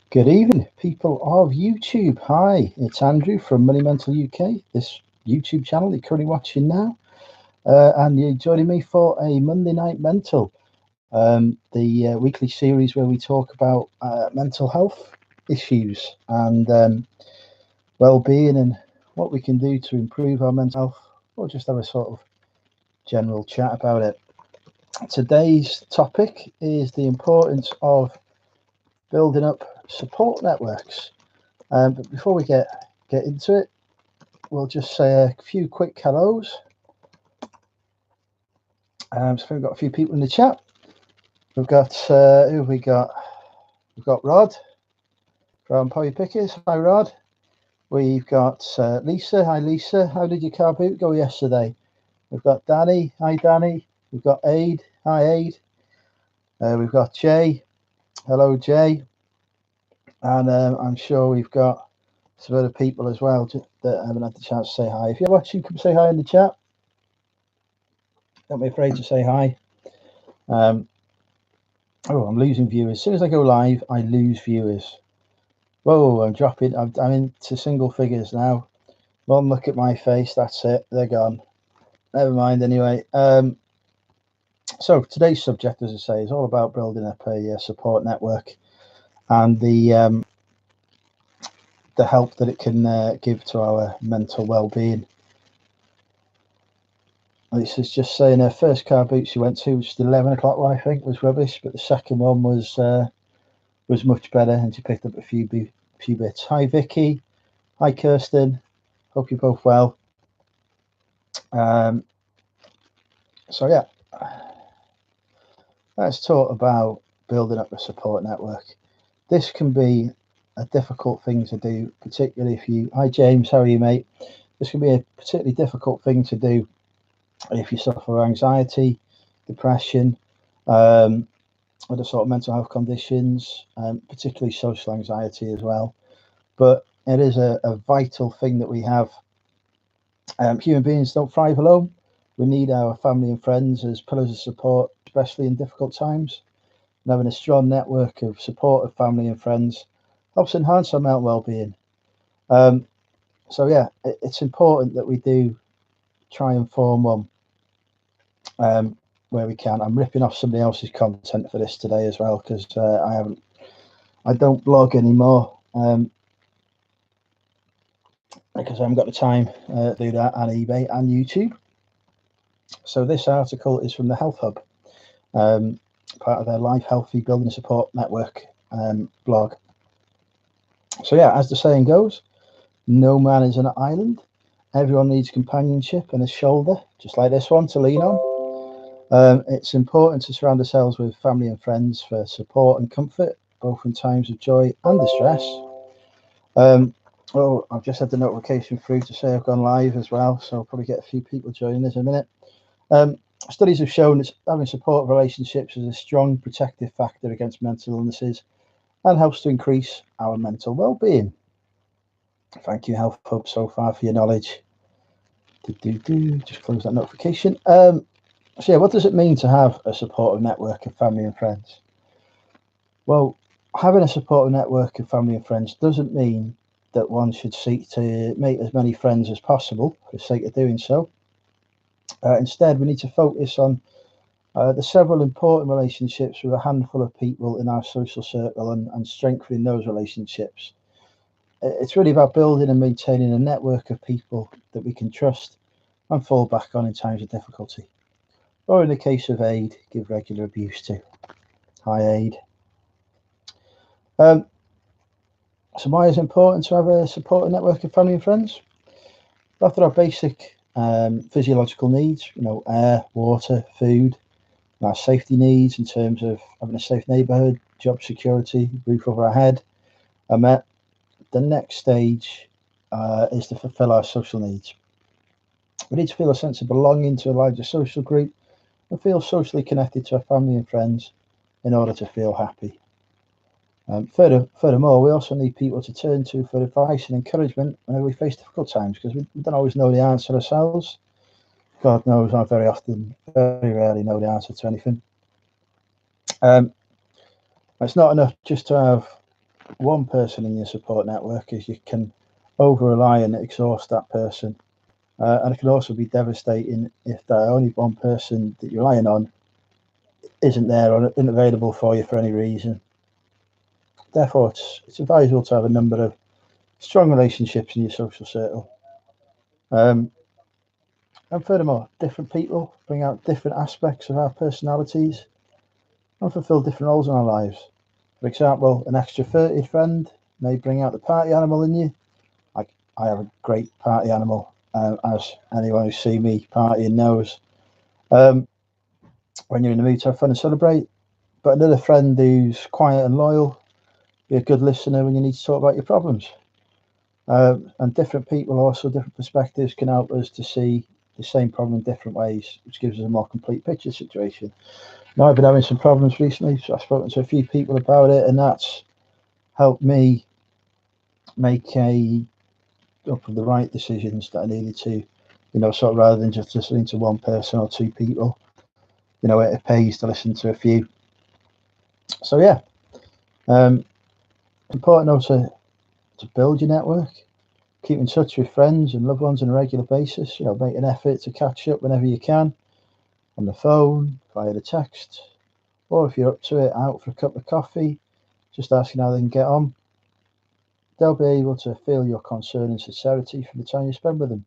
Good evening, people of YouTube. Hi, it's Andrew from Money Mental UK, this YouTube channel you're currently watching now. And you're joining me for a Monday Night Mental, the weekly series where we talk about mental health issues and well-being and what we can do to improve our mental health, or just have a sort of general chat about it. Today's topic is the importance of building up support networks. But before we get into it, we'll just say a few quick hellos. So we've got a few people in the chat. We've got who have we got? We've got Rod from Poly Pickers. Hi Rod. We've got Lisa. Hi Lisa. How did your car boot go yesterday? We've got Danny. Hi Danny. We've got Aid. Hi Aid. We've got Jay. Hello Jay. And I'm sure we've got some other people as well that haven't had the chance to say hi. If you're watching, come say hi in the chat. Don't be afraid to say hi. I'm losing viewers. As soon as I go live, I lose viewers. Whoa, I'm dropping. I'm into single figures now. One look at my face. That's it. They're gone. Never mind. Anyway, so today's subject, as I say, is all about building up a support network and the help that it can give to our mental well-being. This is just saying her first car boot she went to, which is the 11 o'clock one, I think, was rubbish, but the second one was much better, and she picked up a few bits. Hi Vicky, hi Kirsten, hope you're both well. So yeah, let's talk about building up a support network. This can be a difficult thing to do, particularly if you. Hi James, how are you, mate? This can be a particularly difficult thing to do if you suffer anxiety, depression, other sort of mental health conditions, particularly social anxiety as well. But it is a vital thing that we have. Human beings don't thrive alone. We need our family and friends as pillars of support, especially in difficult times. And having a strong network of support of family and friends helps enhance our mental well-being. So yeah, it's important that we do try and form one where we can. I'm ripping off somebody else's content for this today as well because I don't blog anymore because I haven't got the time to do that on eBay and YouTube. So this article is from the Health Hub, part of their Life Healthy Building Support Network blog. So yeah, as the saying goes, no man is an island. Everyone needs companionship and a shoulder, just like this one, to lean on. It's important to surround ourselves with family and friends for support and comfort, both in times of joy and distress. Well, I've just had the notification through to say I've gone live as well, so I'll probably get a few people joining us in a minute. Studies have shown that having support relationships is a strong protective factor against mental illnesses and helps to increase our mental well-being. Thank you, Health Hub, so far for your knowledge. Just close that notification. So yeah, what does it mean to have a supportive network of family and friends? Well, having a supportive network of family and friends doesn't mean that one should seek to make as many friends as possible for the sake of doing so. Instead, we need to focus on the several important relationships with a handful of people in our social circle and strengthening those relationships. It's really about building and maintaining a network of people that we can trust and fall back on in times of difficulty. Or in the case of Aid, give regular abuse to. Hi Aid. So why is it important to have a supportive network of family and friends? After our basic physiological needs, air, water, food, our safety needs in terms of having a safe neighbourhood, job security, roof over our head are met, the next stage is to fulfil our social needs. We need to feel a sense of belonging to a larger social group and feel socially connected to our family and friends in order to feel happy. Furthermore, we also need people to turn to for advice and encouragement whenever we face difficult times, because we don't always know the answer ourselves. God knows I very often, very rarely know the answer to anything. It's not enough just to have one person in your support network is you can over rely and exhaust that person. And it can also be devastating if that only one person that you're relying on isn't there or isn't available for you for any reason. Therefore, it's advisable to have a number of strong relationships in your social circle. And furthermore, different people bring out different aspects of our personalities and fulfill different roles in our lives. For example, an extroverted friend may bring out the party animal in you. Like, I have a great party animal, as anyone who's seen me partying knows. When you're in the mood to have fun and celebrate. But another friend who's quiet and loyal, be a good listener when you need to talk about your problems. And different people, also different perspectives, can help us to see the same problem in different ways, which gives us a more complete picture of the situation. Now, I've been having some problems recently, so I've spoken to a few people about it, and that's helped me make up of the right decisions that I needed to, sort of rather than just listening to one person or two people. It pays to listen to a few. So yeah, important also to build your network, keep in touch with friends and loved ones on a regular basis. Make an effort to catch up whenever you can, on the phone, via the text, or if you're up to it, out for a cup of coffee, just asking how they can get on. They'll be able to feel your concern and sincerity from the time you spend with them.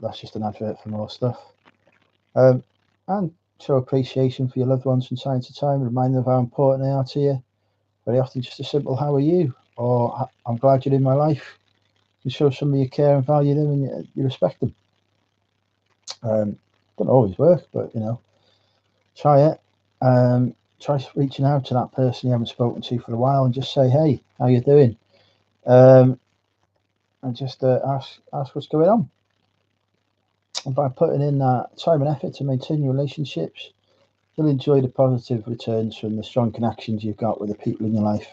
That's just an advert for more stuff. And show appreciation for your loved ones from time to time, remind them of how important they are to you. Very often just a simple "how are you?" or "I'm glad you're in my life." You show somebody you care and value them, and you respect them. Don't always work, but try it. Try reaching out to that person you haven't spoken to for a while and just say, "Hey, how you doing?" And just ask what's going on. And by putting in that time and effort to maintain your relationships, you'll enjoy the positive returns from the strong connections you've got with the people in your life.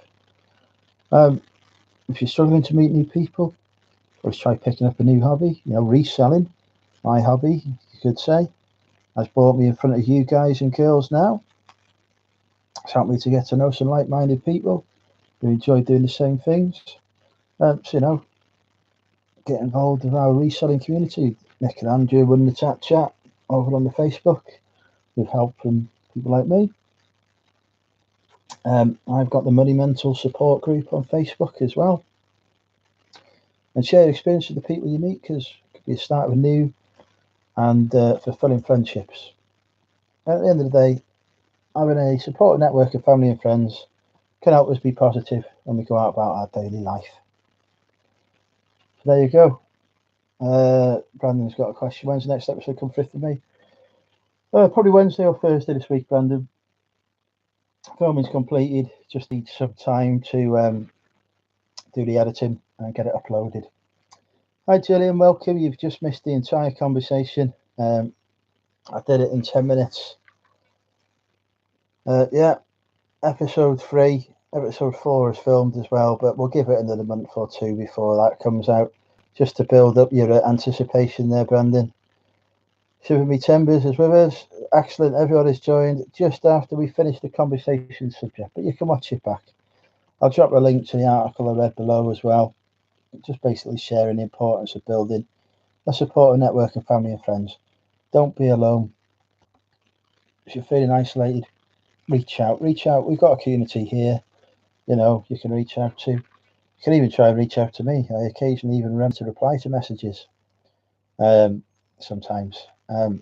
If you're struggling to meet new people, always try picking up a new hobby. Reselling, my hobby, you could say, has brought me in front of you guys and girls now. It's helped me to get to know some like-minded people who enjoy doing the same things. So, get involved with our reselling community. Nick and Andrew run the chat over on the Facebook with help from people like me. I've got the Money Mental support group on Facebook as well. And share experience with the people you meet, because it could be a start of a new and fulfilling friendships. At the end of the day, having a supportive network of family and friends can help us be positive when we go out about our daily life. So there you go. Brandon's got a question. When's the next episode come through for me? Probably Wednesday or Thursday this week, Brandon. Filming's completed. Just need some time to do the editing and get it uploaded. Hi, Gillian. Welcome. You've just missed the entire conversation. I did it in 10 minutes. Episode 3. Episode 4 is filmed as well, but we'll give it another month or two before that comes out, just to build up your anticipation there, Brandon. Super Me Timbers is with us. Excellent. Everyone has joined just after we finish the conversation subject, but you can watch it back. I'll drop a link to the article I read below as well. Just basically sharing the importance of building a supportive network of family and friends. Don't be alone. If you're feeling isolated, reach out. We've got a community here, you can reach out to. You can even try and reach out to me. I occasionally even run to reply to messages. Sometimes, I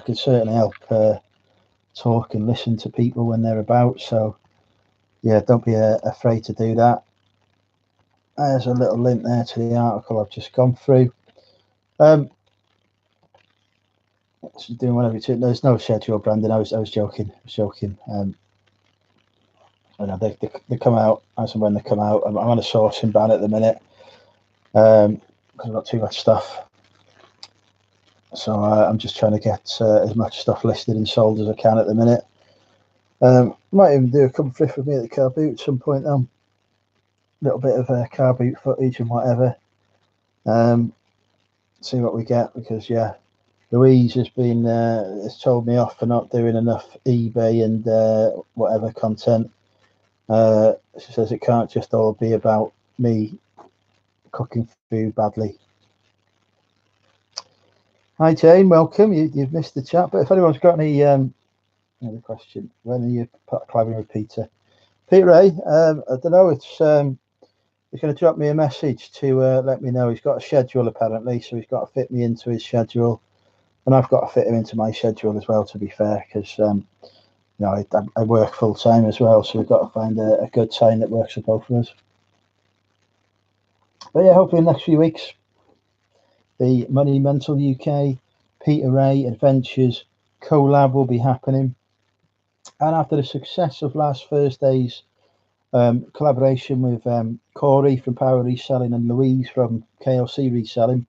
can certainly help talk and listen to people when they're about. So, yeah, don't be afraid to do that. There's a little link there to the article I've just gone through. Doing whatever it's. There's no schedule, Brandon. I was joking. They come out as and when they come out. I'm on a sourcing ban at the minute because I've got too much stuff. So I'm just trying to get as much stuff listed and sold as I can at the minute. Might even do a couple of with me at the car boot at some point though. A little bit of car boot footage and whatever. See what we get, because Louise has told me off for not doing enough eBay and whatever content. She says it can't just all be about me cooking food badly. Hi Jane, welcome. You've missed the chat, but if anyone's got any other question, when are you climbing with Peter? Peter A, I don't know. He's going to drop me a message to let me know. He's got a schedule apparently, so he's got to fit me into his schedule, and I've got to fit him into my schedule as well. To be fair, because I work full time as well, so we've got to find a good time that works for both of us. But yeah, hopefully in the next few weeks, the Money Mental UK Peter Ray Adventures collab will be happening. And after the success of last Thursday's collaboration with Corey from Power Reselling and Louise from KLC Reselling,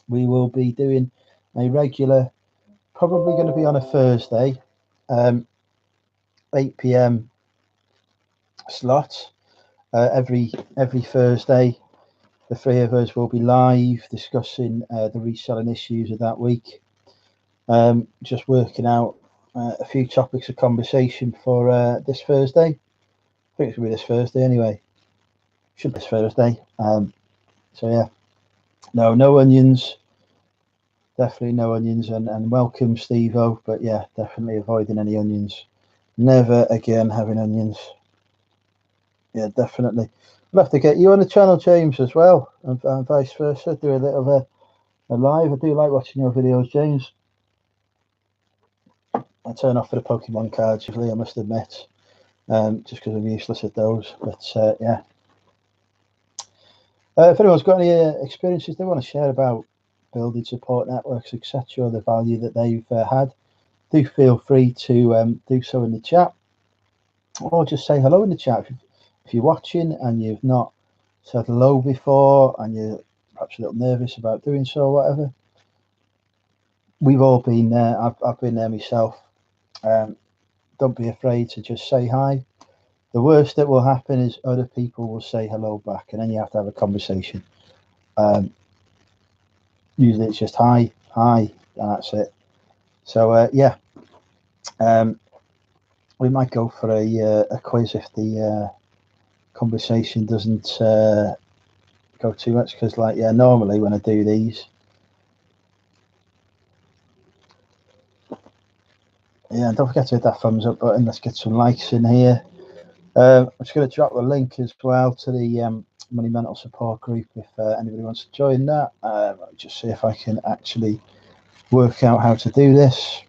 we will be doing a regular, probably going to be on a Thursday, 8 p.m. slot. Every Thursday, the three of us will be live discussing the reselling issues of that week. Just working out a few topics of conversation for this Thursday. I think it's going to be this Thursday anyway. Should be this Thursday. So yeah, no onions. Definitely no onions, and welcome Steve-O, but yeah, definitely avoiding any onions. Never again having onions. Yeah, definitely. We'll have to get you on the channel, James, as well, and vice versa. Do a little of a live. I do like watching your videos, James. I turn off for the Pokemon cards usually, I must admit, just because I'm useless at those. But yeah. If anyone's got any experiences they want to share about building support networks, etc., the value that they've had, do feel free to do so in the chat, or just say hello in the chat. If you're watching and you've not said hello before and you're perhaps a little nervous about doing so or whatever, we've all been there. I've been there myself. Don't be afraid to just say hi. The worst that will happen is other people will say hello back, and then you have to have a conversation. Usually it's just hi, and that's it. So yeah, we might go for a quiz if the conversation doesn't go too much, because normally when I do these, yeah, don't forget to hit that thumbs up button. Let's get some likes in here. I'm just going to drop the link as well to the Money Mental Support Group if anybody wants to join that. I'll just see if I can actually work out how to do this.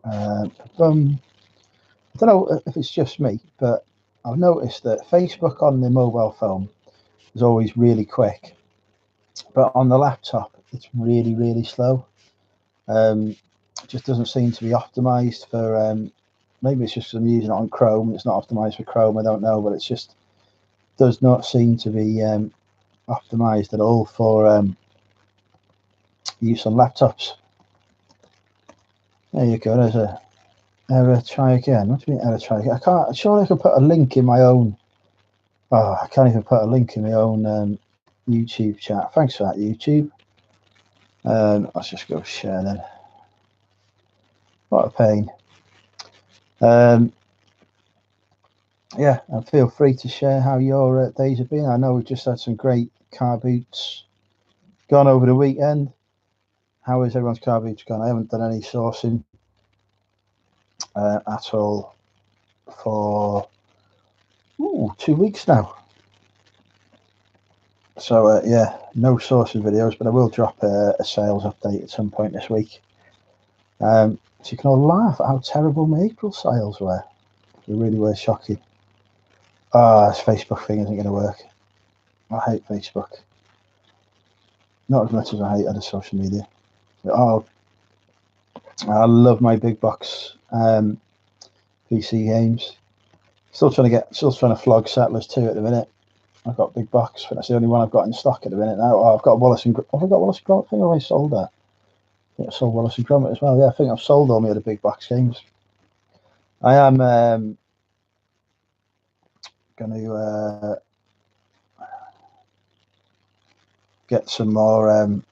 I don't know if it's just me, but I've noticed that Facebook on the mobile phone is always really quick, but on the laptop it's really, really slow. It just doesn't seem to be optimized for maybe it's just I'm using it on Chrome. It's not optimized for Chrome. I don't know, but it's just does not seem to be optimized at all for use on laptops. There you go. There's a error. Try again. What do you mean error? Try again. I can't. Surely I can put a link in my own. Oh, I can't even put a link in my own YouTube chat. Thanks for that, YouTube. Let's just go share then. What a pain. Yeah, and feel free to share how your days have been. I know we've just had some great car boots gone over the weekend. How is everyone's car boots gone? I haven't done any sourcing at all for 2 weeks now. So yeah, no sourcing videos, but I will drop a sales update at some point this week. So you can all laugh at how terrible my April sales were. They really were shocking. This Facebook thing isn't going to work. I hate Facebook. Not as much as I hate other social media. Oh, I love my big box PC games. Still trying to flog Settlers 2 at the minute. I've got big box, but that's the only one I've got in stock at the minute now. I've got Wallace and Gromit. Have I got Wallace and Gromit? I think I already sold that. I think I sold Wallace and Gromit as well. Yeah, I think I've sold all my other big box games. I am going to get some more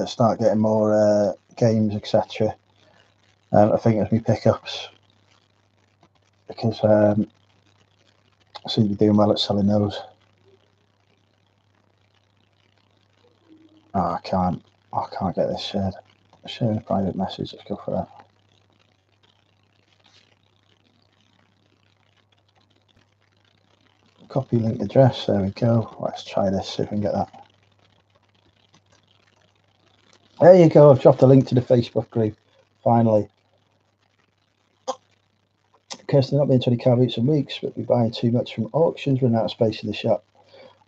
start getting more games, etc. I think it's me pickups, because I seem to be doing well at selling those. Oh, I can't get this shared. Sharing a private message. Let's go for that. Copy link address. There we go. Let's try this. See if we can get that. There you go. I've dropped a link to the Facebook group. Finally. Kirsten, not been 20 car boots in weeks, but be buying too much from auctions, running out of space in the shop.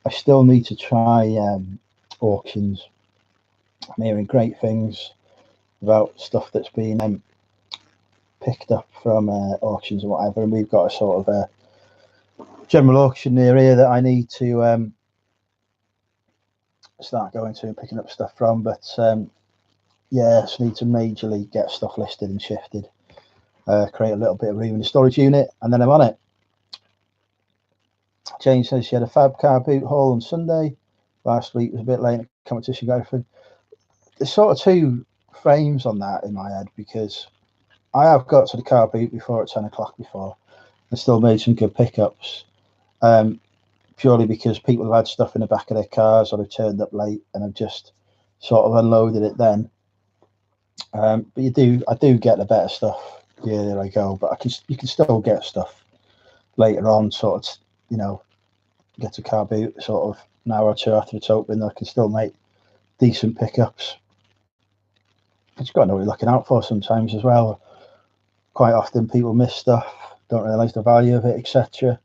I still need to try auctions. I'm hearing great things about stuff that's been picked up from auctions and whatever, and we've got a sort of a general auction near here that I need to start going to and picking up stuff from. But yeah, I just need to majorly get stuff listed and shifted, create a little bit of room in the storage unit, and then I'm on it. Jane says she had a fab car boot haul on Sunday. Last week was a bit late. Competition got everything. There's sort of two frames on that in my head, because I have got to the car boot before at 10 o'clock before and still made some good pickups, purely because people have had stuff in the back of their cars or have turned up late and have just sort of unloaded it then. But I do get the better stuff. Yeah, there I go. But you can still get stuff later on, sort of, you know, get a car boot sort of an hour or two after it's open. I can still make decent pickups. But you've got to know what you're looking out for sometimes as well. Quite often people miss stuff, don't realise the value of it, etc.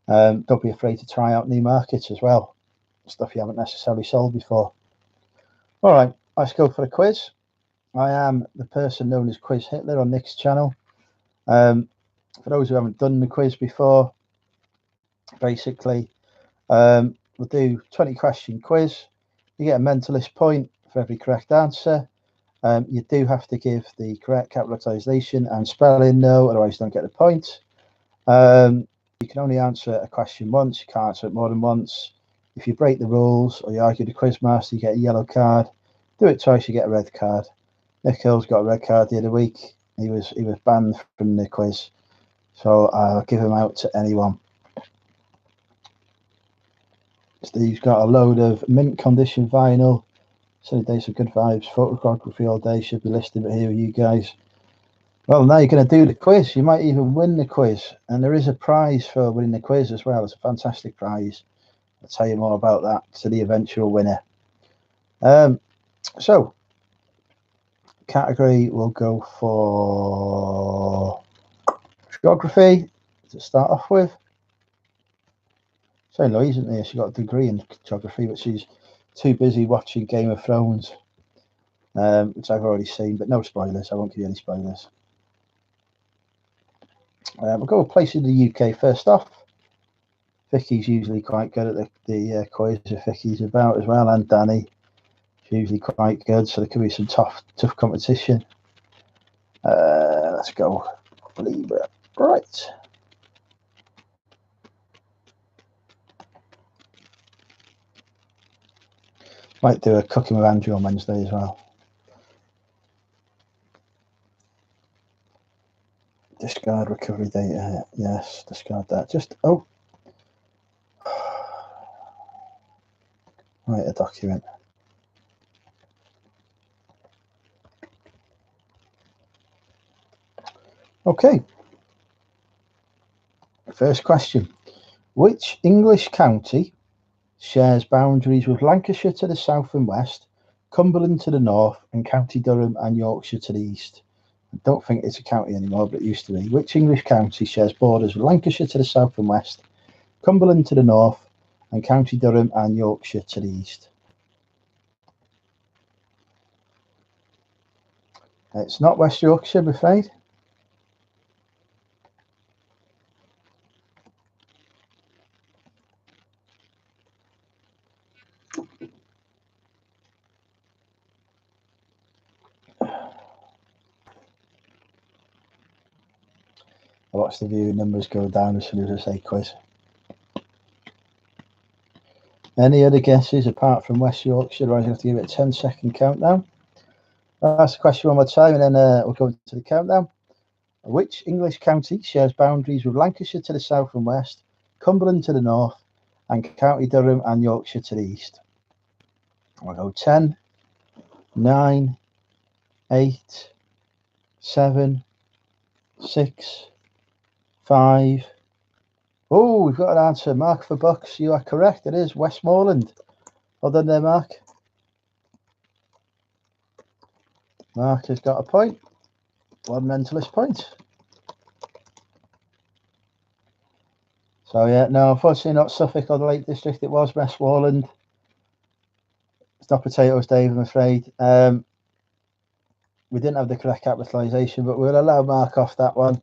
Don't be afraid to try out new markets as well, stuff you haven't necessarily sold before. All right, let's go for a quiz. I am the person known as Quiz Hitler on Nick's channel. For those who haven't done the quiz before, basically, we'll do 20 question quiz. You get a mentalist point for every correct answer. You do have to give the correct capitalization and spelling, no, otherwise you don't get the point. You can only answer a question once, you can't answer it more than once. If you break the rules or you argue the quiz master, you get a yellow card. Do it twice, you get a red card. Nick Hill's got a red card the other week. He was banned from the quiz, so I'll give him out to anyone. Steve's got a load of mint condition vinyl. Sunny days of good vibes, photography all day, should be listed, but here are you guys. Well, now you're going to do the quiz. You might even win the quiz, and there is a prize for winning the quiz as well. It's a fantastic prize. I'll tell you more about that to the eventual winner. So, category will go for geography to start off with. So Louise, isn't there? She got a degree in geography, but she's too busy watching Game of Thrones, which I've already seen, but no spoilers. I won't give you any spoilers. We'll go with places in the UK first off. Vicky's usually quite good at the quiz if Vicky's about as well, and Danny. She's usually quite good, so there could be some tough competition. Let's go Libra. Right. Might do a cooking with Andrew on Wednesday as well. Discard recovery data. Yes, discard that. Write a document. Okay. First question. Which English county shares boundaries with Lancashire to the south and west, Cumberland to the north, and County Durham and Yorkshire to the east? I don't think it's a county anymore, but it used to be. Which English county shares borders with Lancashire to the south and west, Cumberland to the north, and County Durham and Yorkshire to the east? It's not West Yorkshire, I'm afraid. I watch the viewing numbers go down as soon as I say quiz. Any other guesses apart from West Yorkshire? Or I have to give it a 10-second countdown. That's the question one more time, and then we'll go to the countdown. Which English county shares boundaries with Lancashire to the south and west, Cumberland to the north, and County Durham and Yorkshire to the east? I'll go 10, 9, 8, 7, 6, 5. Oh, we've got an answer. Mark for Bucks. You are correct. It is Westmoreland. Well done there, Mark. Mark has got a point. One mentalist point. So yeah, no, unfortunately not Suffolk or the Lake District. It was Westmoreland. It's not potatoes, Dave, I'm afraid. We didn't have the correct capitalisation, but we'll allow Mark off that one,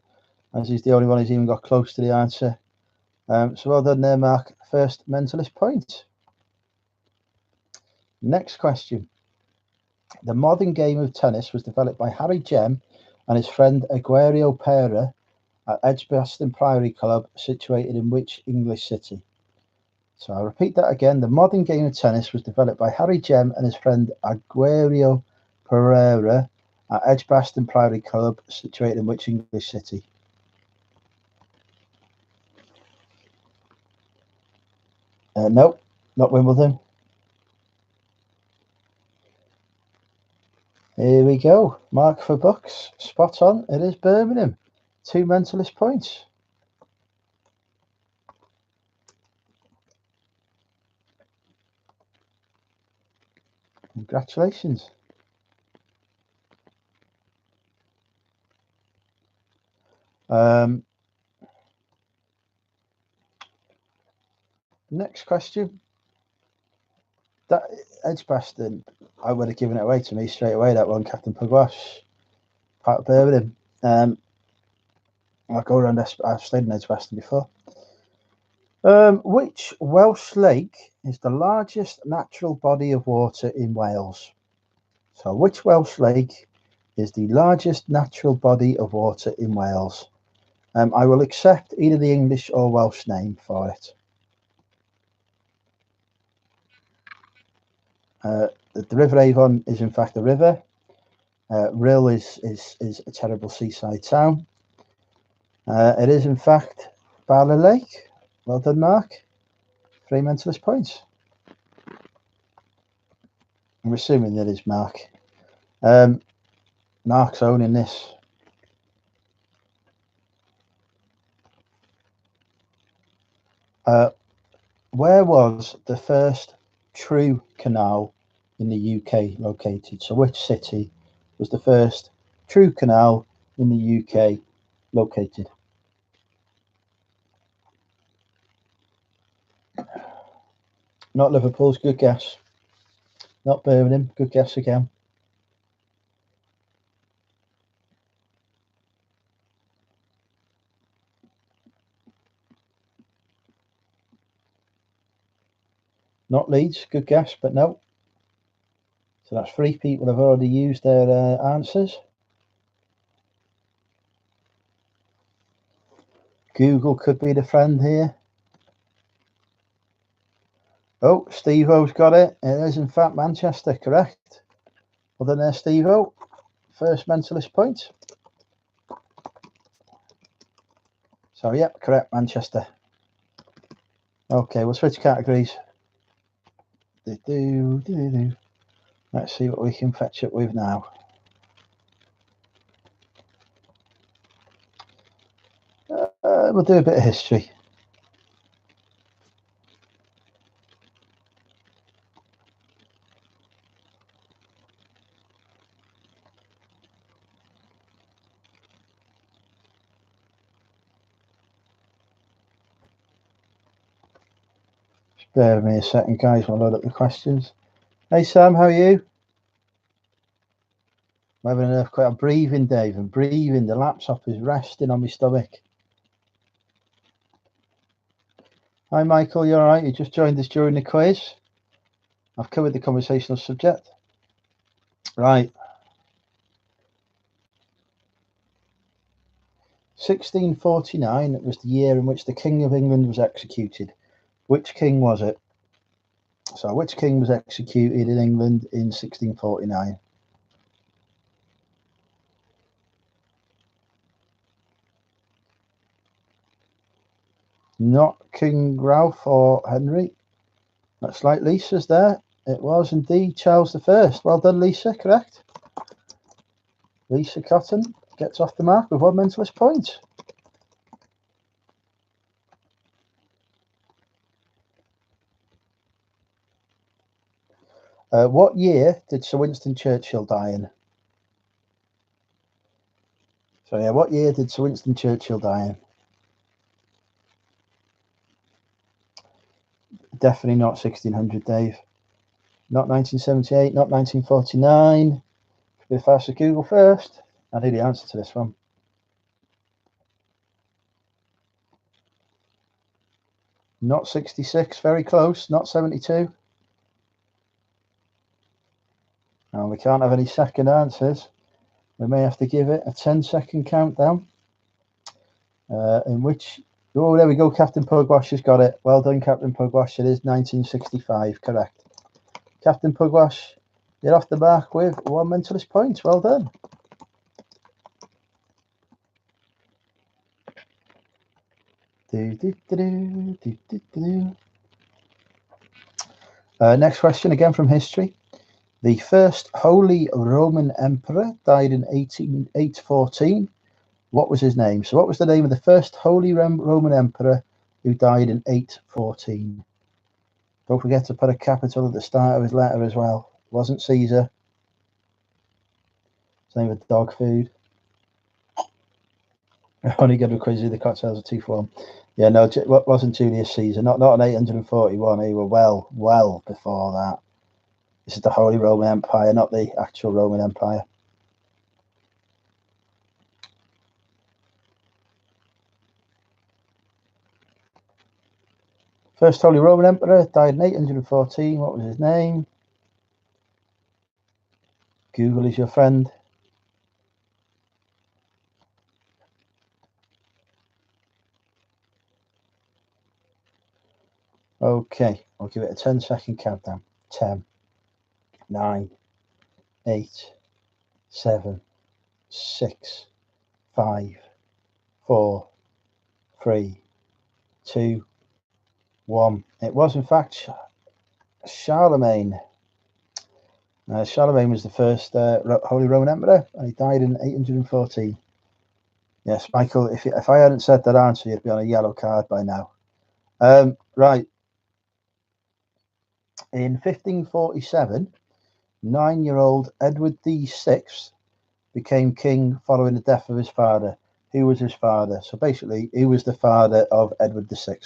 as he's the only one who's even got close to the answer. So well done there, Mark. First mentalist point. Next question. The modern game of tennis was developed by Harry Gem and his friend Aguario Pera at Edgbaston Priory Club, situated in which English city? So I'll repeat that again. The modern game of tennis was developed by Harry Gem and his friend Aguario Pereira at Edgbaston Priory Club, situated in which English city? Nope, not Wimbledon. Here we go. Mark for Bucks. Spot on. It is Birmingham. 2 mentalist points. Congratulations. Next question. That Edgbaston, I would have given it away to me straight away, that one, Captain Pugwash, part of Birmingham. I'll go around, I've stayed in Edgbaston before. Which Welsh lake is the largest natural body of water in Wales? So which Welsh lake is the largest natural body of water in Wales? I will accept either the English or Welsh name for it. The River Avon is in fact a river. Rhyl is a terrible seaside town. It is in fact Bala Lake. Well done, Mark. 3 mentalist points. I'm assuming that is Mark. Mark's owning this. Where was the first true canal in the UK located? So which city was the first true canal in the UK located? Not Liverpool's, good guess. Not Birmingham, good guess again. Not Leeds, good guess, but no. So that's 3 people have already used their answers. Google could be the friend here. Oh, Steve-O's got it. It is in fact Manchester, correct. Well done there, Steve-O. First mentalist point. So, yep, correct, Manchester. Okay, we'll switch categories. Let's see what we can fetch up with now. We'll do a bit of history. Just bear with me a second, guys, while I load up the questions. Hey, Sam, how are you? I'm having an earthquake. I'm breathing, Dave. I'm breathing. The laptop is resting on my stomach. Hi, Michael. You all right? You just joined us during the quiz. I've covered the conversational subject. Right. 1649 was the year in which the King of England was executed. Which king was it? So which king was executed in England in 1649? Not King Ralph or Henry. Looks like Lisa's there. It was indeed Charles I. Well done, Lisa. Correct. Lisa Cotton gets off the mark with 1 mentalist point. What year did Sir Winston Churchill die in? So yeah, what year did Sir Winston Churchill die in? Definitely not 1600, Dave. Not 1978, not 1949. Could be fast as Google first. I know the answer to this one. Not 66, very close. Not 72. And we can't have any second answers. We may have to give it a 10-second countdown. In which, oh, there we go. Captain Pugwash has got it. Well done, Captain Pugwash. It is 1965, correct. Captain Pugwash, you're off the mark with 1 mentalist point. Well done. Next question, again from history. The first Holy Roman Emperor died in 814. What was his name? So what was the name of the first Holy Roman Emperor who died in 814? Don't forget to put a capital at the start of his letter as well. It wasn't Caesar. His name was dog food. Only good with quizzes, the cocktails are 2 for 1. Yeah, no, it wasn't Julius Caesar. Not in 841. He were well before that. This is the Holy Roman Empire, not the actual Roman Empire. First Holy Roman Emperor died in 814. What was his name? Google is your friend. Okay, I'll give it a 10-second countdown. 10, 9, 8, 7, 6, 5, 4, 3, 2, 1. It was, in fact, Charlemagne. Charlemagne was the first Holy Roman Emperor, and he died in 814. Yes, Michael, if I hadn't said that answer, you'd be on a yellow card by now. Right. In 1547, 9-year-old Edward VI became king following the death of his father. Who was his father? So basically, who was the father of Edward VI?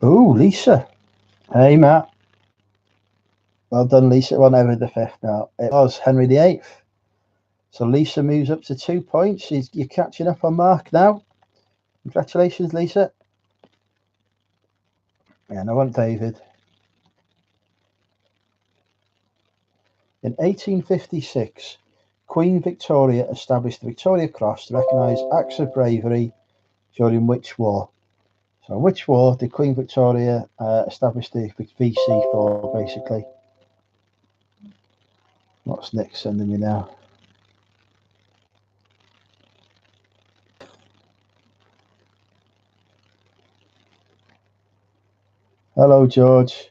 Oh, Lisa. Hey, Matt. Well done, Lisa. It wasn't Edward V now. It was Henry VIII. So Lisa moves up to 2 points. You're catching up on Mark now. Congratulations, Lisa. Yeah, no one, David. In 1856, Queen Victoria established the Victoria Cross to recognise acts of bravery during which war? So which war did Queen Victoria establish the VC for, basically? What's Nick sending me now? Hello, George.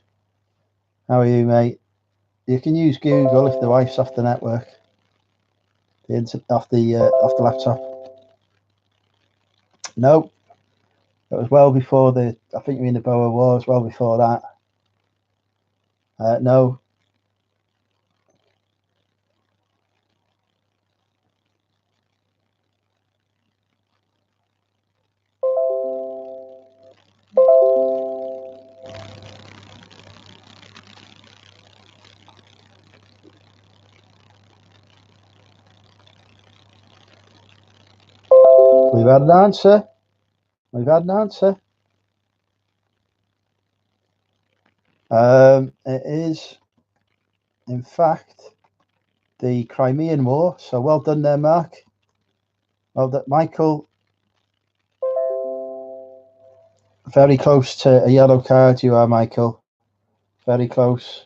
How are you, mate? You can use Google if the wife's off the network, off the laptop. No, it was well before I think you mean the Boer Wars. Well before that. No. We've had an answer. We've had an answer. It is, in fact, the Crimean War. So well done there, Mark. Well, that Michael, very close to a yellow card. You are, Michael. Very close.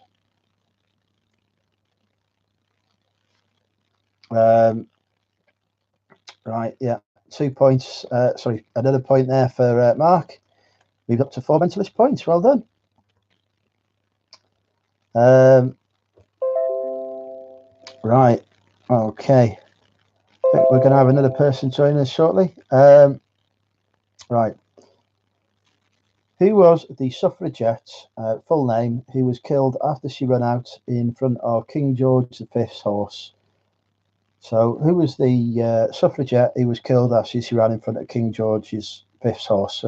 Right, yeah, 2 points. Sorry, another point there for Mark. We've up to 4 mentalist points. Well done. Right, okay. I think we're going to have another person join us shortly. Right. Who was the suffragette, full name, who was killed after she ran out in front of King George V's horse? So, who was the suffragette who was killed after she ran in front of King George's V's horse?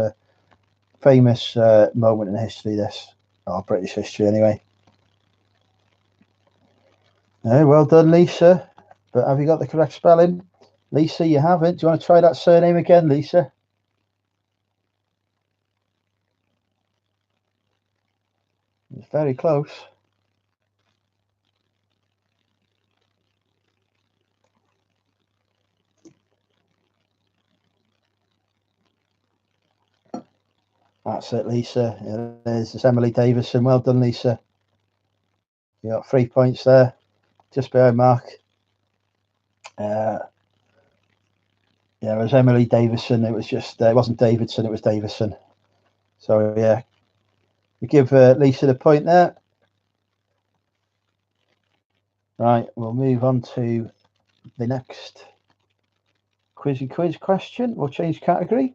Famous moment in history, this, or British history anyway. Well done, Lisa. But have you got the correct spelling? Lisa, you haven't. Do you want to try that surname again, Lisa? It's very close. That's it, Lisa. It's Emily Davison. Well done, Lisa. You got 3 points there, just behind Mark. Yeah, it was Emily Davison. It was just, it wasn't Davidson, it was Davison. So, yeah, we give Lisa the point there. Right, we'll move on to the next quiz question. We'll change category.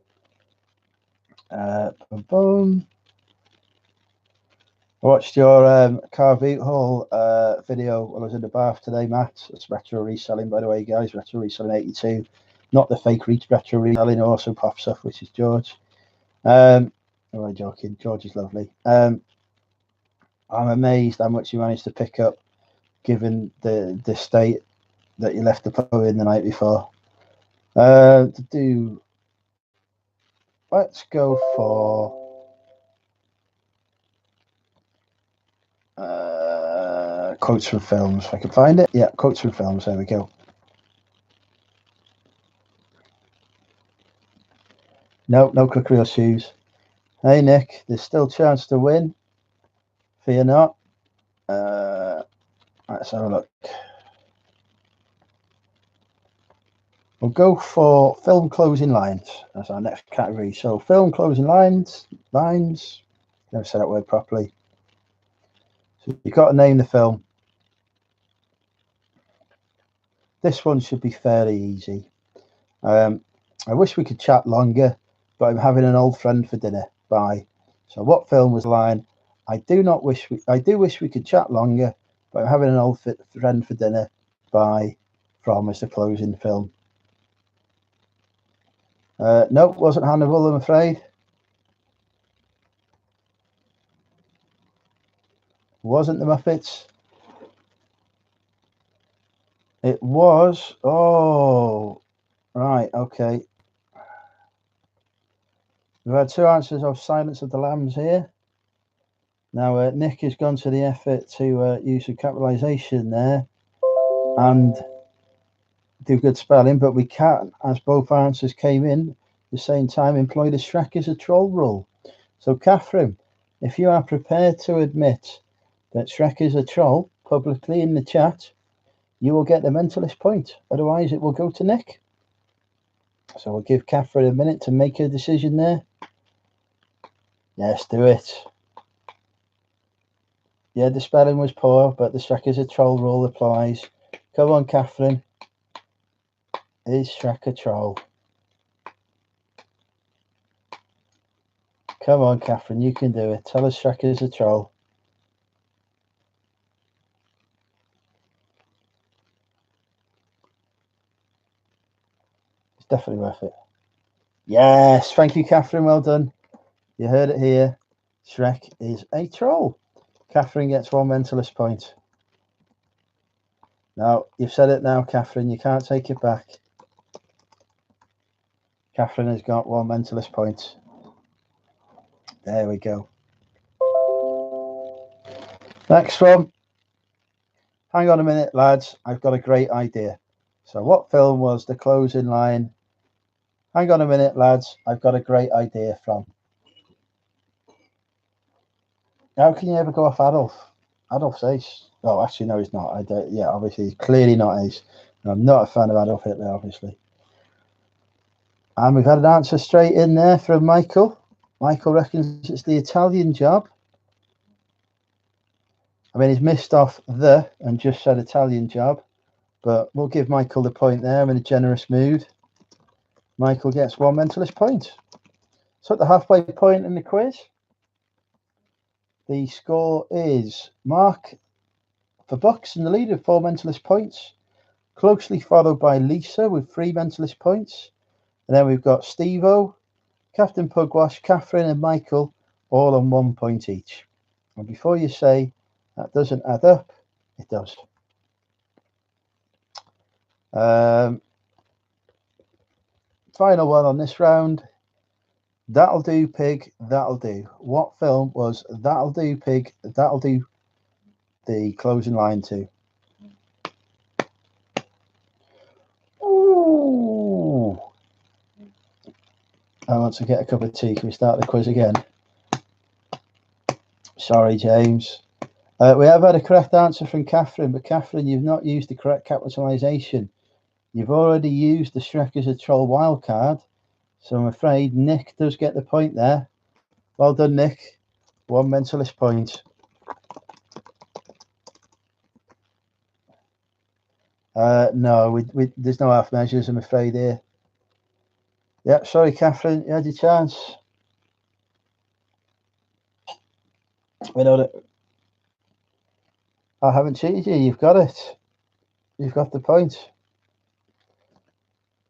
Boom. I watched your car boot haul video while I was in the bath today, Matt. It's retro reselling, by the way, guys. Retro reselling 82. Not the fake retro reselling, also pops off, which is George. I'm joking. George is lovely. I'm amazed how much you managed to pick up, given the state that you left the pub in the night before. Let's go for quotes from films, if I can find it. Yeah, quotes from films. There we go. No cookery or shoes. Hey, Nick, there's still a chance to win. Fear not. Let's have a look. We'll go for film closing lines as our next category. So, film closing lines. Never said that word properly. So, you've got to name the film. This one should be fairly easy. I wish we could chat longer, but I'm having an old friend for dinner. Bye. So, what film was the line? I do wish we could chat longer, but I'm having an old friend for dinner. Bye. From as the closing film. No, it wasn't Hannibal, I'm afraid. Wasn't the Muppets. It was. Oh, right. Okay. We've had 2 answers of Silence of the Lambs here. Now, Nick has gone to the effort to use some capitalisation there and do good spelling, but we can't, as both answers came in the same time, employ the Shrek is a troll rule. So, Catherine, if you are prepared to admit that Shrek is a troll publicly in the chat, you will get the mentalist point. Otherwise, it will go to Nick. So we'll give Catherine a minute to make her decision there. Yes, do it. Yeah, the spelling was poor, but the Shrek is a troll rule applies. Come on, Catherine. Is Shrek a troll? Come on, Catherine, you can do it. Tell us Shrek is a troll. It's definitely worth it. Yes, thank you, Catherine. Well done. You heard it here. Shrek is a troll. Catherine gets 1 mentalist point. Now, you've said it now, Catherine. You can't take it back. Catherine has got 1 mentalist point. There we go. Next one. Hang on a minute, lads. I've got a great idea. So, what film was the closing line Hang on a minute, lads. I've got a great idea from. How can you ever go off Adolf? Adolf's ace. Oh, actually, no, he's not. I don't. Yeah, obviously, he's clearly not ace. And I'm not a fan of Adolf Hitler, obviously. And we've had an answer straight in there from Michael. Michael reckons it's the Italian job. I mean, he's missed off the and just said Italian job, but we'll give Michael the point there. I'm in a generous mood. Michael gets 1 mentalist point. So at the halfway point in the quiz, the score is Mark for Bucks in the lead with 4 mentalist points, closely followed by Lisa with 3 mentalist points. And then we've got Steve-O, Captain Pugwash, Catherine and Michael all on 1 point each. And before you say that doesn't add up, it does. Final one on this round. That'll do, pig, that'll do. What film was That'll do, pig, that'll do the closing line to? Ooh. I want to get a cup of tea. Can we start the quiz again? Sorry, James. We have had a correct answer from Catherine, but Catherine, you've not used the correct capitalisation. You've already used the Shrek as a troll wildcard, so I'm afraid Nick does get the point there. Well done, Nick. 1 mentalist point. No, there's no half measures, I'm afraid here. Yeah, sorry, Catherine, you had your chance. We know that I haven't cheated you. You've got it. You've got the point.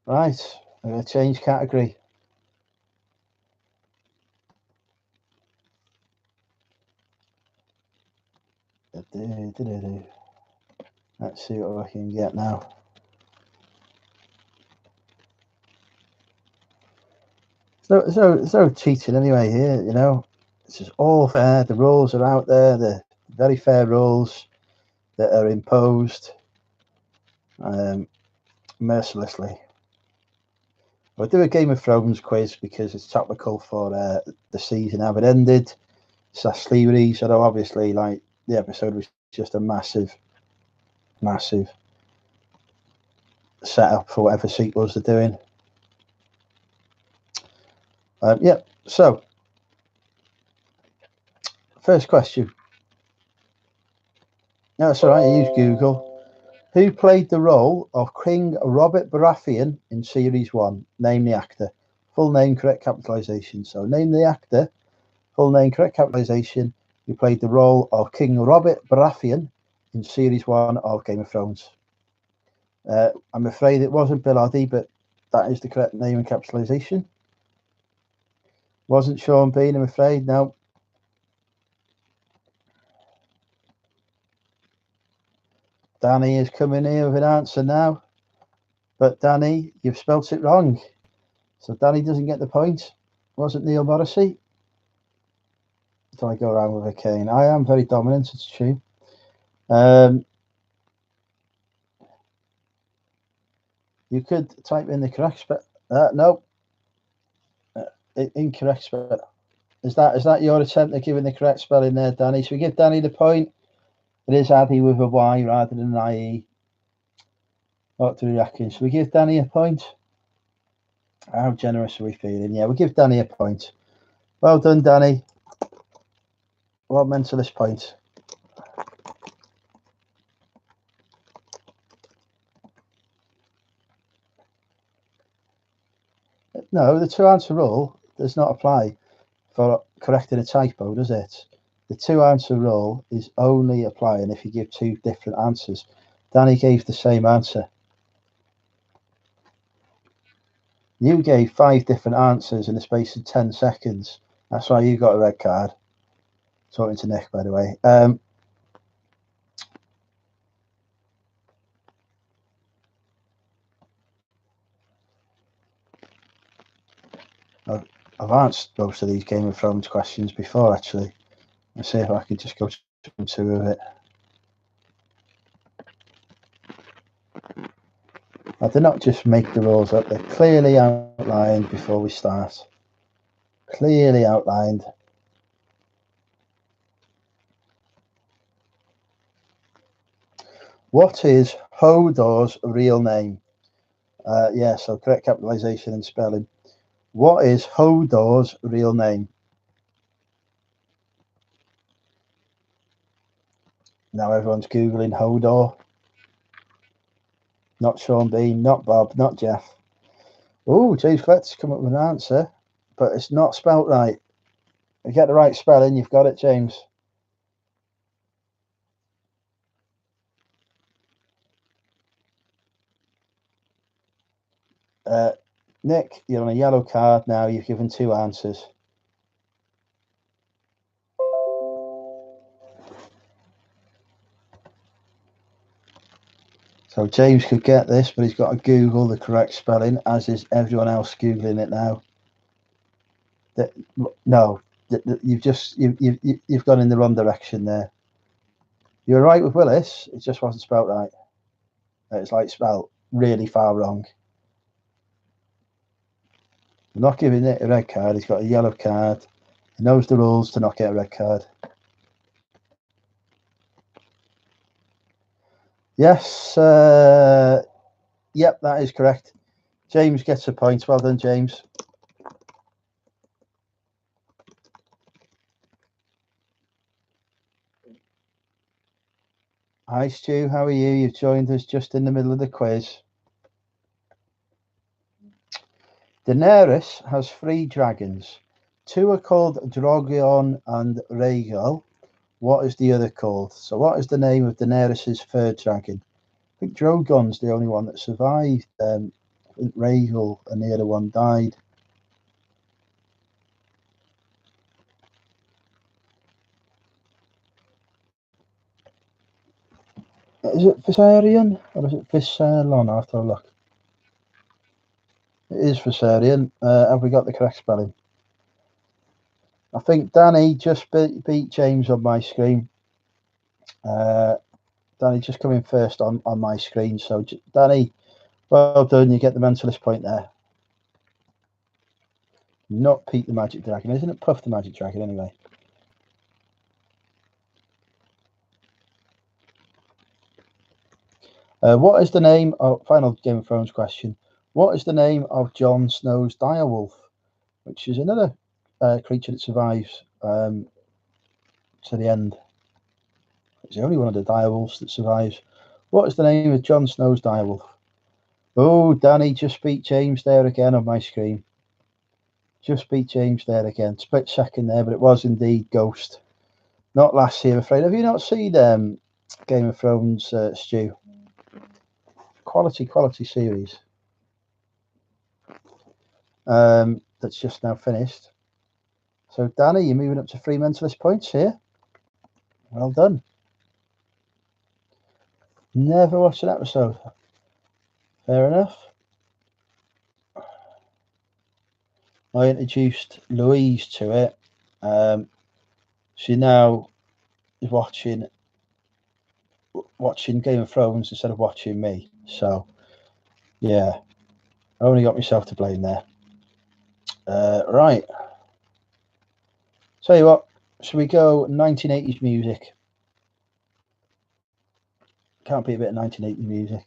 Right, I'm going to change category. Let's see what I can get now. There's no cheating anyway here, you know. It's just all fair. The rules are out there. The very fair rules that are imposed mercilessly. We'll do a Game of Thrones quiz because it's topical for the season having ended. /series, although obviously, like, the episode was just a massive setup for whatever sequels they're doing. Yeah, so first question. No, it's all right, I use Google. Who played the role of King Robert Baratheon in Series 1? Name the actor. Full name, correct capitalisation. So name the actor, full name, correct capitalisation, who played the role of King Robert Baratheon in Series 1 of Game of Thrones. I'm afraid it wasn't Bill Oddie, but that is the correct name and capitalisation. Wasn't Sean Bean, I'm afraid, no. Danny is coming here with an answer now. But Danny, you've spelt it wrong. So Danny doesn't get the point. Wasn't Neil Morrissey? Do I go around with a cane? I am very dominant, it's true. You could type in the correct spell. No. Incorrect spell. Is that your attempt at giving the correct spelling there, Danny? So we give Danny the point. It is Addy with a Y rather than an IE. What do we reckon? Should we give Danny a point? How generous are we feeling? Yeah, we'll give Danny a point. Well done, Danny. 1 mentalist point. No, the 2 answer rule does not apply for correcting a typo, does it? The 2 answer rule is only applying if you give 2 different answers. Danny gave the same answer. You gave 5 different answers in the space of 10 seconds. That's why you got a red card. Talking to Nick, by the way. I've answered most of these Game of Thrones questions before, actually. Let's see if I can just go to 2 of it. I did not just make the rules up, they're clearly outlined before we start. Clearly outlined. What is Hodor's real name? Yeah, so correct capitalization and spelling. What is Hodor's real name? Now everyone's Googling Hodor. Not Sean Bean, not Bob, not Jeff. Oh, James Fletcher's come up with an answer, but it's not spelt right. If you get the right spelling, you've got it, James. Nick, you're on a yellow card now. You've given 2 answers. So James could get this, but he's got to Google the correct spelling, as is everyone else Googling it now. No, you've gone in the wrong direction there. You're right with Willis. It just wasn't spelt right. It's like spelt really far wrong. I'm not giving it a red card. He's got a yellow card. He knows the rules to not get a red card. Yes. Yep, that is correct. James gets a point. Well done, James. Hi, Stu. How are you? You've joined us just in the middle of the quiz. Daenerys has 3 dragons. 2 are called Drogon and Rhaegal. What is the other called? So what is the name of Daenerys' 3rd dragon? I think Drogon's the only one that survived. I think Rhaegal and the other one died. Is it Viserion or is it Viserlon? I have to have a look. It is Viserion. Have we got the correct spelling? I think Danny just beat James on my screen. Danny just coming first on my screen. So Danny, well done. You get the mentalist point there. Not Pete the Magic Dragon, isn't it? Puff the Magic Dragon anyway. What is the name of, final Game of Thrones question, what is the name of Jon Snow's direwolf, which is another creature that survives to the end? It's the only one of the direwolves that survives. What is the name of Jon Snow's direwolf? Oh, Danny just beat James there again on my screen. Just beat James there again. Split second there, but it was indeed Ghost. Not last year, I'm afraid. Have you not seen Game of Thrones, Stu? Quality series. That's just now finished. So, Danny, you're moving up to 3 mentalist points here. Well done. Never watched an episode. Fair enough. I introduced Louise to it. She now is watching Game of Thrones instead of watching me. So, yeah, I only got myself to blame there. Right. Tell you what, should we go 1980s music? Can't be a bit of 1980s music.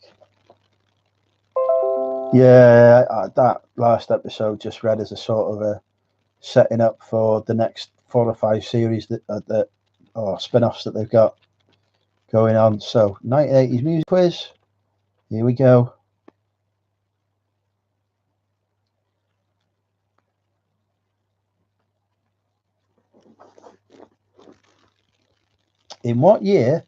Yeah, that last episode just read as a sort of a setting up for the next 4 or 5 series or spin-offs that they've got going on. So 1980s music quiz. Here we go. In what year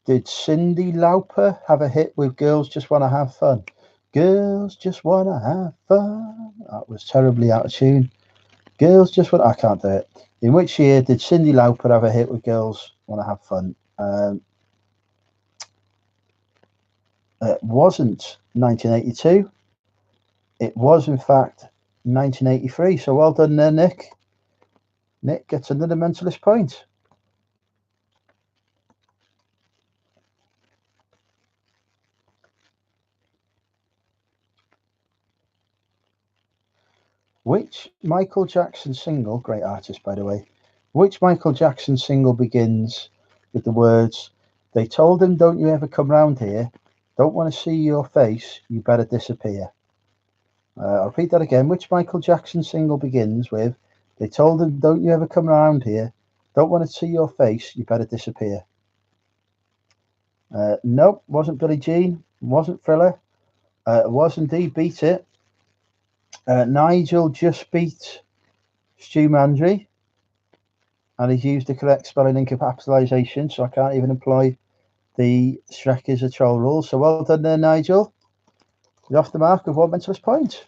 did Cyndi Lauper have a hit with Girls Just Wanna Have Fun? Girls Just Wanna Have Fun. That was terribly out of tune. Girls Just Want... I can't do it. In which year did Cyndi Lauper have a hit with Girls Wanna Have Fun? It wasn't 1982. It was, in fact, 1983. So well done there, Nick. Nick gets another mentalist point. Which Michael Jackson single, great artist by the way, which Michael Jackson single begins with the words, "They told him, don't you ever come round here, don't want to see your face, you better disappear." I'll repeat that again. Which Michael Jackson single begins with, "They told him, don't you ever come round here, don't want to see your face, you better disappear"? Nope, wasn't Billie Jean, wasn't Thriller. It was indeed Beat It. Nigel just beat Stu Mandry, and he's used the correct spelling and capitalisation, so I can't even employ the Shrek is a troll rule. So well done there, Nigel. You're off the mark with 1 mentalist point.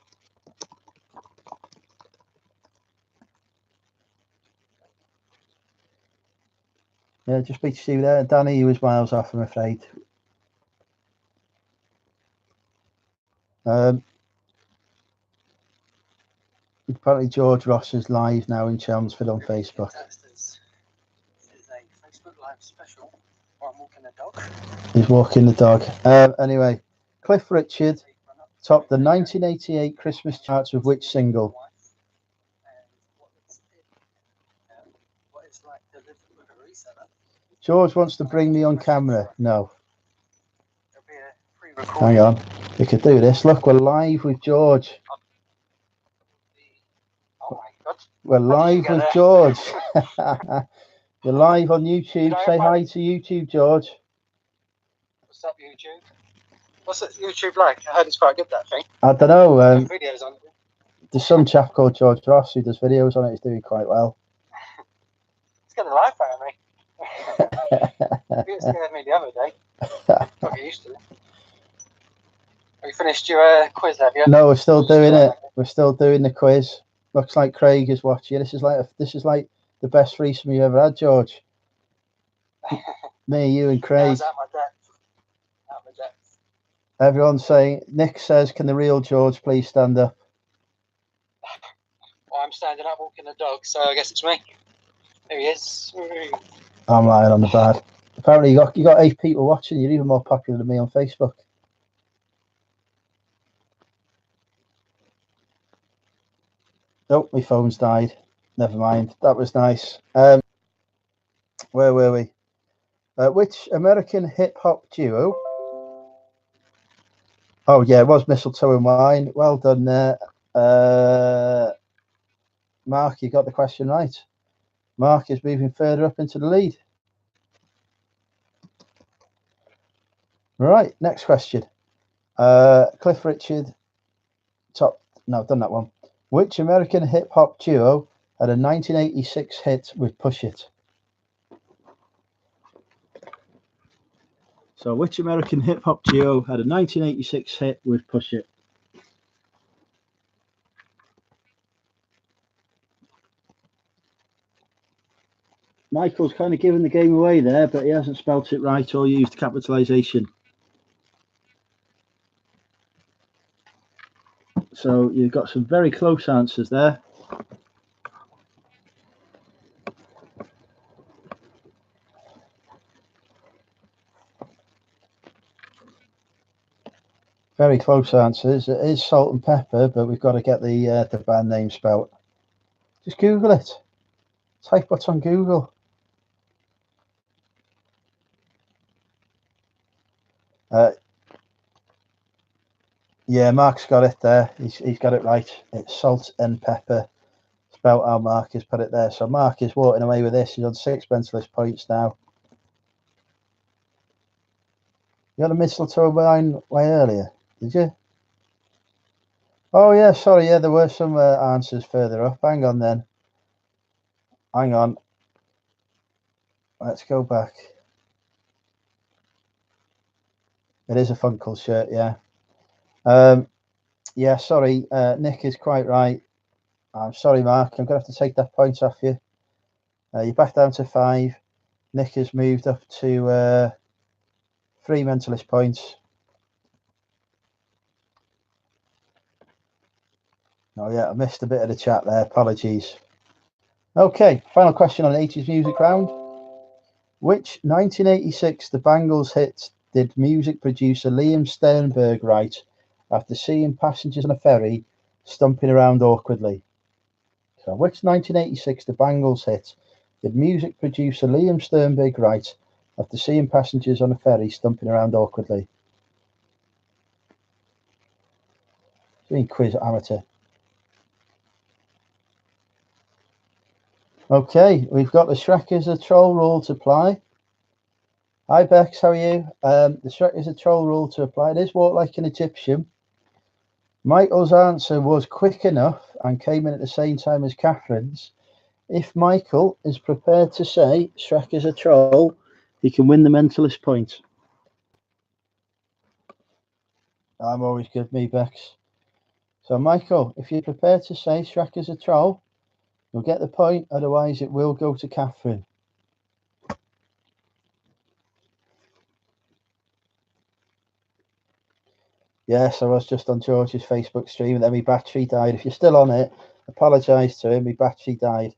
Yeah, just beat Stu there. Danny, he was miles off, I'm afraid. Apparently George Ross is live now in Chelmsford on Facebook. This is a Facebook Live special where I'm walking the dog. He's walking the dog. Anyway, Cliff Richard topped the 1988 Christmas charts with which single? George wants to bring me on camera. No. Hang on. We could do this. Look, we're live with George. Oh my God. We're live with George. You're live on YouTube. Say hi to YouTube, George. What's up, YouTube? What's it, YouTube like? I heard it's quite good, that thing. I don't know. Videos on it. There's some chap called George Ross who does videos on it. He's doing quite well. It's getting the life out of me. It scared me the other day. Got get used to it. Have you finished your quiz, have you? No, we're still doing it. We're still doing the quiz. Looks like Craig is watching. This is like the best threesome you ever had, George. Me, you, and Craig. I was out my depth. Everyone's saying. Nick says, "Can the real George please stand up?" Well, I'm standing up walking the dog, so I guess it's me. There he is. I'm lying on the bed. Apparently, you got 8 people watching. You're even more popular than me on Facebook. Oh, my phone's died. Never mind. That was nice. Where were we? Which American hip-hop duo? Oh, yeah, it was Mistletoe and Wine. Well done there. Mark, you got the question right. Mark is moving further up into the lead. Right, next question. Cliff Richard. No, I've done that one. Which American hip-hop duo had a 1986 hit with Push It? So which American hip-hop duo had a 1986 hit with Push It? Michael's kind of giving the game away there, but he hasn't spelt it right or used capitalisation. So you've got some very close answers there. Very close answers. It is Salt and Pepper, but we've got to get the band name spelt. Just Google it. Type what's on Google. Yeah, Mark's got it there. He's got it right. It's Salt and Pepper, spelt how Mark has put it there. So Mark is walking away with this. He's on 6 mentalist points now. You got a Mistletoe Wine way earlier, did you? Oh yeah, sorry. Yeah, there were some answers further up. Hang on then. Hang on. Let's go back. It is a Funkle shirt, yeah. Yeah, sorry. Nick is quite right. I'm sorry, Mark. I'm going to have to take that point off you. You're back down to 5. Nick has moved up to 3 mentalist points. Oh, yeah, I missed a bit of the chat there. Apologies. Okay, final question on the 80s music round. Which 1986 The Bangles hit did music producer Liam Sternberg write after seeing passengers on a ferry stumping around awkwardly? So, which 1986 The Bangles hit did music producer Liam Sternberg write after seeing passengers on a ferry stumping around awkwardly? Quiz amateur. Okay, we've got the Shrek is a troll rule to apply. Hi Bex, how are you? The Shrek is a troll rule to apply. It is walk like an Egyptian. Michael's answer was quick enough and came in at the same time as Catherine's. If Michael is prepared to say Shrek is a troll, he can win the mentalist point. I'm always good, me Bex. So Michael, if you're prepared to say Shrek is a troll, you'll get the point, otherwise it will go to Catherine. Yes, I was just on George's Facebook stream and then my battery died. If you're still on it, apologise to him, my battery died.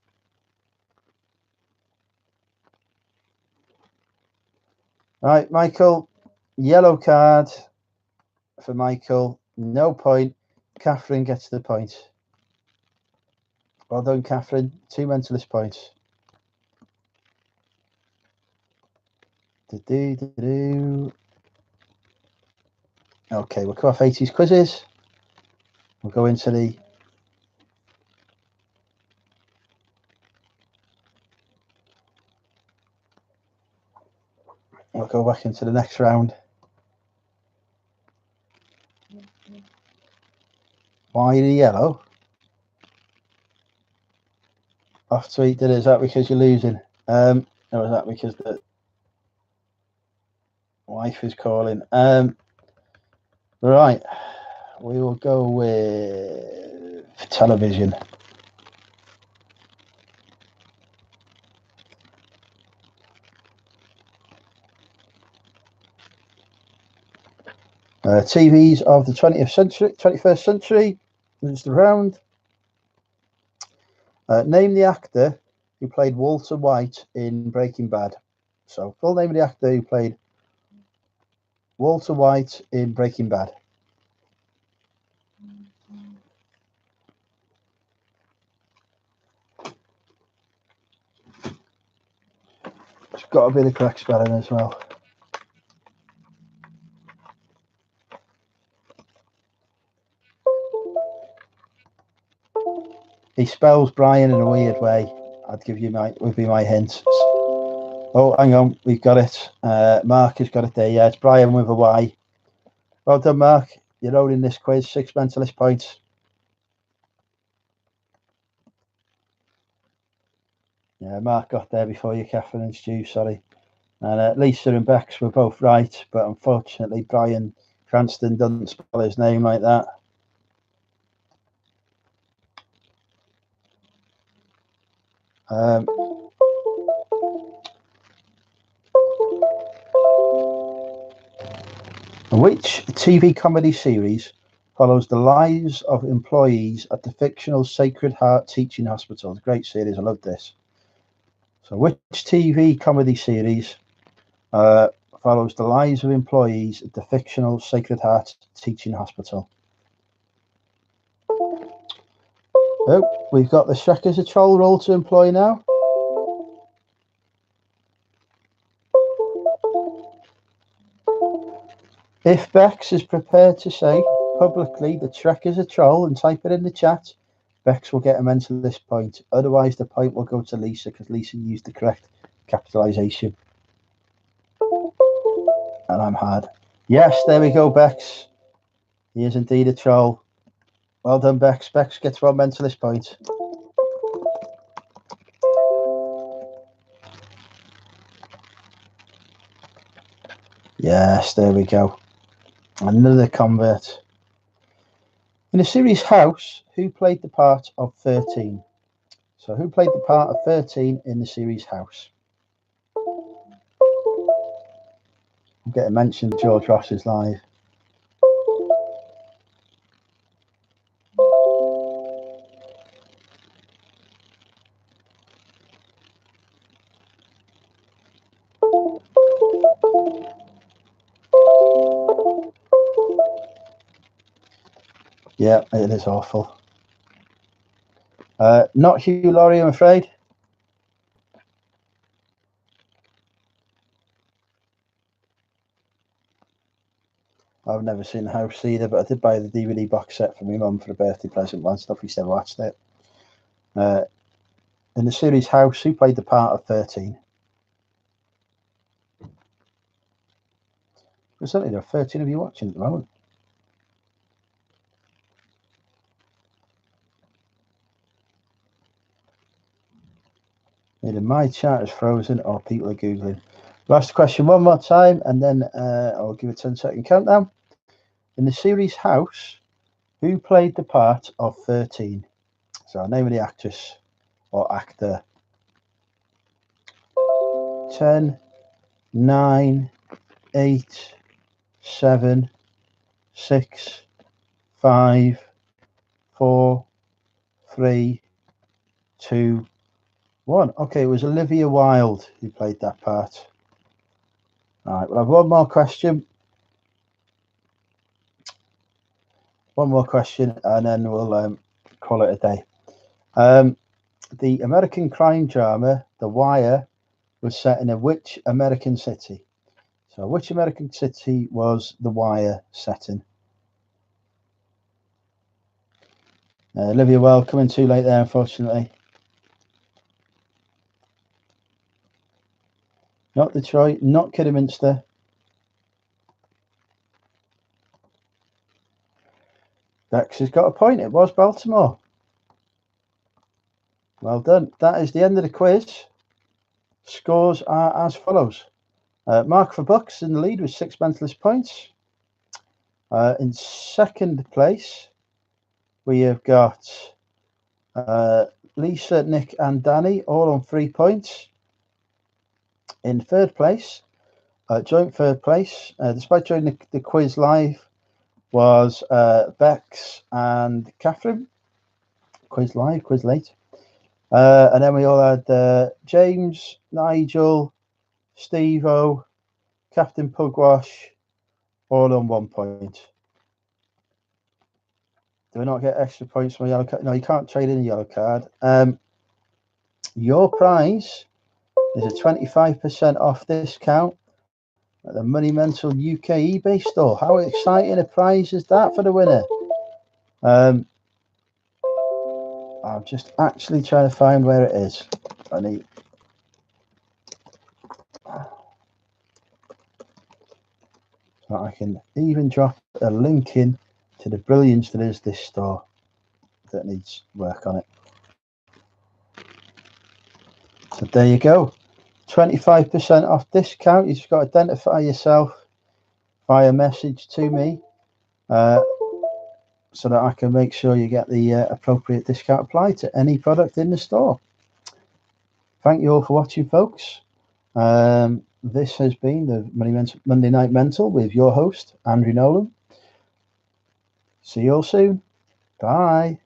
Right, Michael, yellow card for Michael, no point. Catherine gets the point. Well done, Catherine, 2 mentalist points. Okay, we'll cut off 80s quizzes. We'll go into the we'll go back into the next round. Why the yellow? Off tweet it. Is that because you're losing? Or is that because the wife is calling? Right, we will go with television. TVs of the 21st century. This is the round. Name the actor who played Walter White in Breaking Bad. So, full name of the actor who played Walter White in Breaking Bad. It's got to be the correct spelling as well. He spells Brian in a weird way. I'd give you would be my hint. Oh, hang on, we've got it. Mark has got it there. Yeah, it's Brian with a Y. Well done, Mark. You're owning this quiz. 6 mentalist points. Yeah, Mark got there before you, Catherine and Stu, sorry. And Lisa and Bex were both right, but unfortunately Brian Cranston doesn't spell his name like that. Which TV comedy series follows the lives of employees at the fictional Sacred Heart Teaching Hospital? It's a great series, I love this. So which TV comedy series follows the lives of employees at the fictional Sacred Heart Teaching Hospital? Oh, we've got the Shrek as a troll role to employ now. If Bex is prepared to say publicly that Shrek is a troll and type it in the chat, Bex will get a mentalist point. Otherwise, the point will go to Lisa because Lisa used the correct capitalization. And I'm hard. Yes, there we go, Bex. He is indeed a troll. Well done, Bex. Bex gets 1 mentalist point. Yes, there we go. Another convert. In the series House, who played the part of 13? So who played the part of 13 in the series House? I'm getting mentioned George Ross is live. Yeah, it is awful. Not Hugh Laurie, I'm afraid. I've never seen the house either, but I did buy the DVD box set for my mum for a birthday present once. Stuff we still watched it. In the series House, who played the part of 13? There's certainly there are 13 of you watching at the moment. Either my chat is frozen or people are Googling. I'll ask the question one more time and then I'll give a 10-second countdown. In the series House, who played the part of 13? So, name of the actress or actor. 10, 9, 8, 7, 6, 5, 4, 3, 2, 1. Okay, it was Olivia Wilde who played that part. All right, we'll have one more question. One more question, and then we'll call it a day. The American crime drama, The Wire, was set in which American city? So, which American city was The Wire set in? Olivia Wilde coming too late there, unfortunately. Not Detroit, not Kidderminster. Bex has got a point. It was Baltimore. Well done. That is the end of the quiz. Scores are as follows. Mark for Bucks in the lead with 6 mentalist points. In second place, we have got Lisa, Nick, and Danny, all on 3 points. In third place, joint third place, despite joining the quiz live, was Bex and Catherine. Quiz live, quiz late. And then we all had James, Nigel, Steve-O, Captain Pugwash, all on 1 point. Do we not get extra points from a yellow card? No, you can't trade in a yellow card. Your prize is a 25% off discount at the Money Mental UK eBay store. How exciting a prize is that for the winner? I'm just actually trying to find where it is. I need. So I can even drop a link in to the brilliance that is this store that needs work on it. So there you go. 25% off discount. You just got to identify yourself via message to me so that I can make sure you get the appropriate discount applied to any product in the store. Thank you all for watching, folks. This has been the Monday Night Mental with your host, Andrew Nolan. See you all soon. Bye.